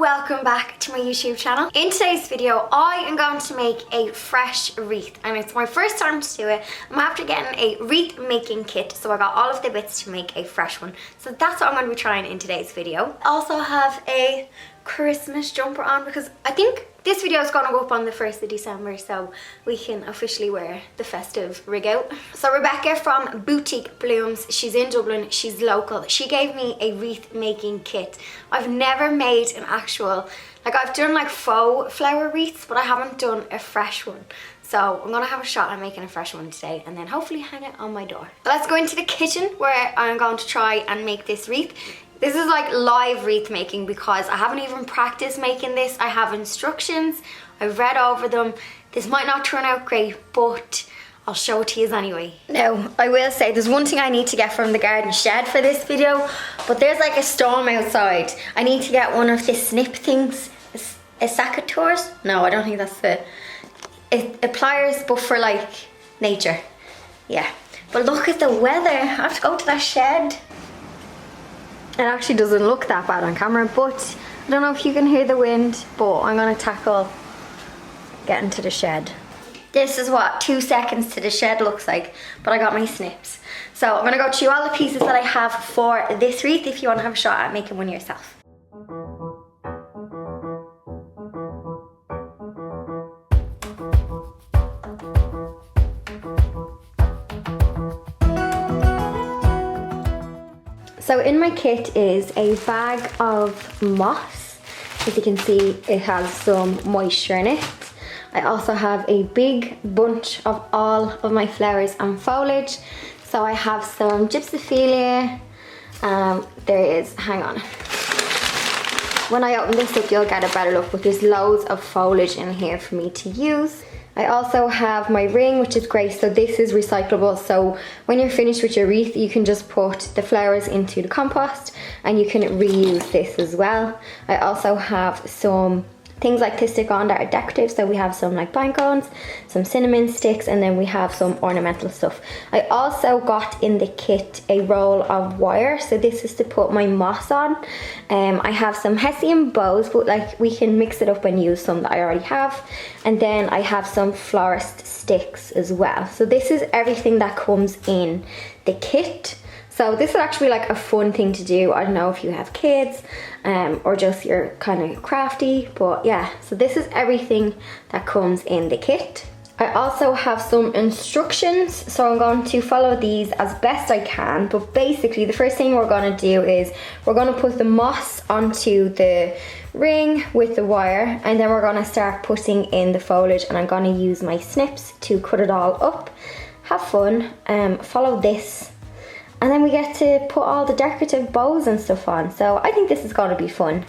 welcome back to my YouTube channel. In today's video I am going to make a fresh wreath and it's my first time to do it. I'm after getting a wreath making kit, so I got all of the bits to make a fresh one. So that's what I'm going to be trying in today's video. I also have a Christmas jumper on because I think this video is going to go up on the 1st of December, so we can officially wear the festive rig out. So Rebecca from Boutique Blooms, she's in Dublin, she's local. She gave me a wreath making kit. I've never made an actual, I've done like faux flower wreaths, but I haven't done a fresh one. So I'm gonna have a shot at making a fresh one today and then hopefully hang it on my door. But let's go into the kitchen where I'm going to try and make this wreath. This is like live wreath making because I haven't even practiced making this. I have instructions, I've read over them. This might not turn out great, but I'll show it to you anyway. Now, I will say there's one thing I need to get from the garden shed for this video, but there's like a storm outside. I need to get one of the snip things, a secateurs? No, I don't think that's a pliers, but for like nature. Yeah, but look at the weather. I have to go to that shed. It actually doesn't look that bad on camera, but I don't know if you can hear the wind, but I'm gonna tackle getting to the shed. This is what 2 seconds to the shed looks like, but I got my snips. So I'm gonna go through all the pieces that I have for this wreath if you wanna have a shot at making one yourself. So in my kit is a bag of moss. As you can see, it has some moisture in it. I also have a big bunch of all of my flowers and foliage. So I have some gypsophilia. There is, hang on. When I open this up, you'll get a better look, but there's loads of foliage in here for me to use. I also have my ring, which is great, so this is recyclable, so when you're finished with your wreath you can just put the flowers into the compost and you can reuse this as well. I also have some things like to stick on that are decorative, so we have some like pine cones, some cinnamon sticks, and then we have some ornamental stuff. I also got in the kit a roll of wire, so this is to put my moss on. I have some hessian bows, but like we can mix it up and use some that I already have, and then I have some florist sticks as well. So this is everything that comes in the kit. So this is actually like a fun thing to do. I don't know if you have kids or just you're kind of crafty, but yeah, so this is everything that comes in the kit. I also have some instructions, so I'm going to follow these as best I can, but basically the first thing we're going to do is we're going to put the moss onto the ring with the wire, and then we're going to start putting in the foliage, and I'm going to use my snips to cut it all up. Have fun, follow this. And then we get to put all the decorative bows and stuff on. So I think this is going to be fun.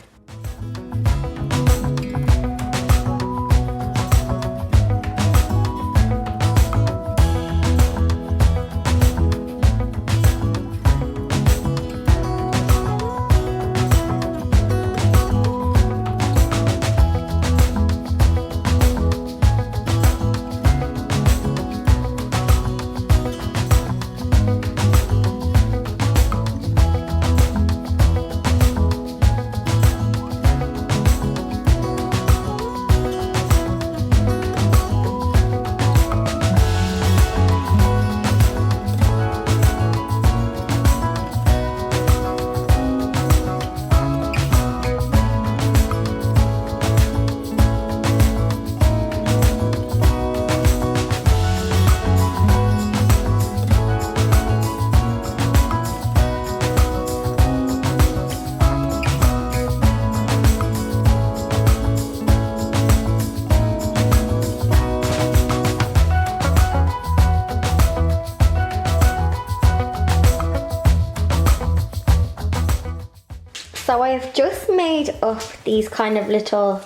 So I've just made up these kind of little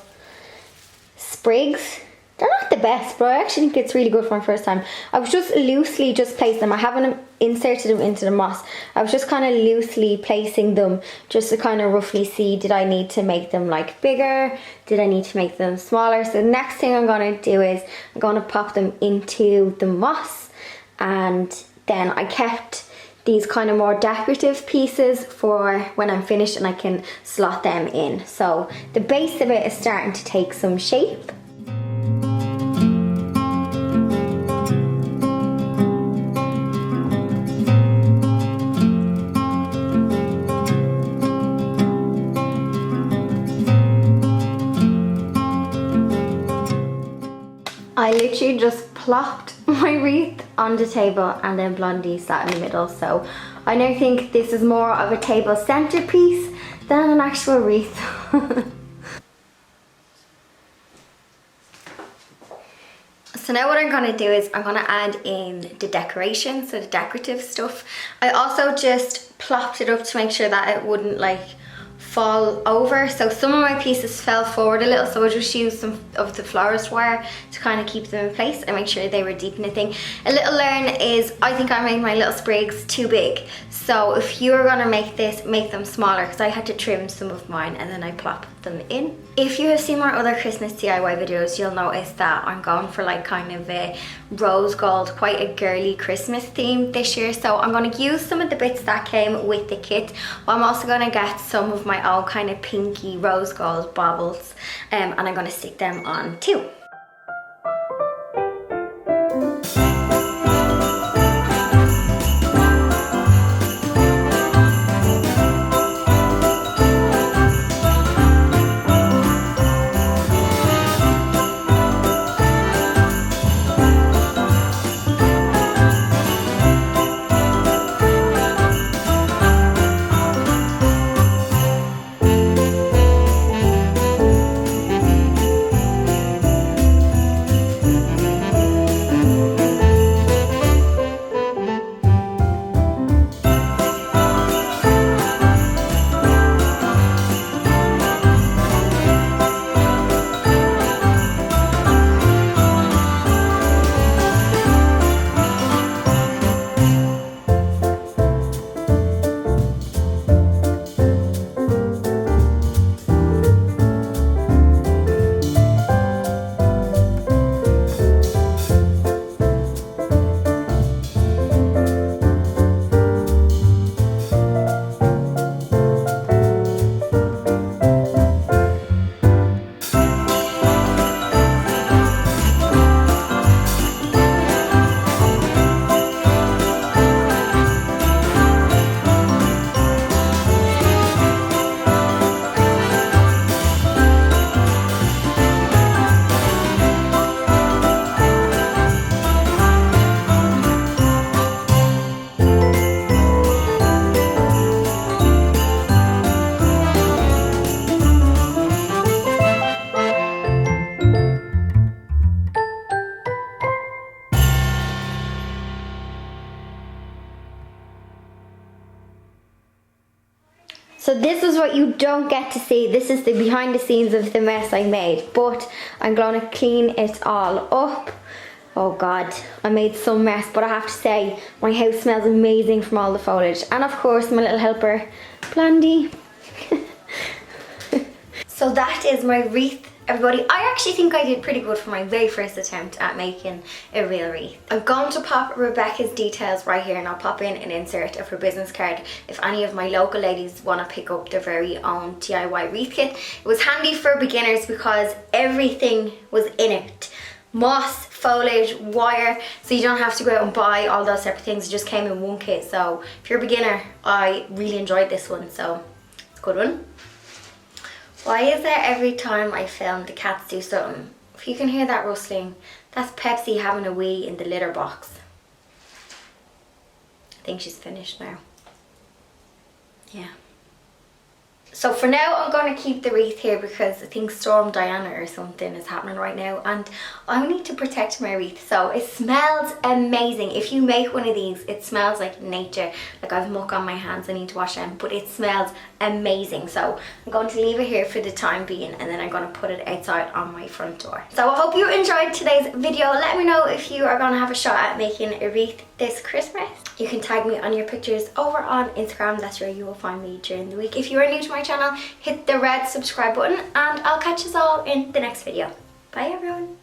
sprigs. They're not the best, but I actually think it's really good for my first time. I was just loosely placed them. I haven't inserted them into the moss. I was just kind of loosely placing them just to kind of roughly see, did I need to make them like bigger? Did I need to make them smaller? So the next thing I'm going to do is I'm going to pop them into the moss, and then I kept these kind of more decorative pieces for when I'm finished and I can slot them in. So the base of it is starting to take some shape. I literally just plopped my wreath on the table and then Blondie sat in the middle. So I now think this is more of a table centerpiece than an actual wreath. So now what I'm going to do is I'm going to add in the decoration, so the decorative stuff. I also just plopped it up to make sure that it wouldn't like fall over. So some of my pieces fell forward a little, so I just used some of the florist wire to kind of keep them in place and make sure they were deep in the thing. A little learn is I think I made my little sprigs too big. So if you're gonna make this, make them smaller, because I had to trim some of mine and then I plopped them in. If you have seen my other Christmas DIY videos, you'll notice that I'm going for like kind of a rose gold, quite a girly Christmas theme this year. So I'm gonna use some of the bits that came with the kit, but I'm also gonna get some of my own kind of pinky rose gold baubles and I'm gonna stick them on too. So this is what you don't get to see. This is the behind the scenes of the mess I made, but I'm going to clean it all up. Oh God, I made some mess, but I have to say my house smells amazing from all the foliage. And of course my little helper, Blondie. So that is my wreath, everybody. I actually think I did pretty good for my very first attempt at making a real wreath. I'm going to pop Rebecca's details right here and I'll pop in an insert of her business card if any of my local ladies want to pick up their very own DIY wreath kit. It was handy for beginners because everything was in it. Moss, foliage, wire, so you don't have to go out and buy all those separate things. It just came in one kit. So if you're a beginner, I really enjoyed this one, so it's a good one. Why is it every time I film the cats do something? If you can hear that rustling, that's Pepsi having a wee in the litter box. I think she's finished now. Yeah. So for now I'm going to keep the wreath here because I think Storm Diana or something is happening right now and I need to protect my wreath. So it smells amazing. If you make one of these, it smells like nature. Like I've muck on my hands, I need to wash them, but it smells amazing. So I'm going to leave it here for the time being and then I'm going to put it outside on my front door. So I hope you enjoyed today's video. Let me know if you are going to have a shot at making a wreath this Christmas. You can tag me on your pictures over on Instagram. That's where you will find me during the week. If you are new to my channel, hit the red subscribe button and I'll catch us all in the next video. Bye everyone.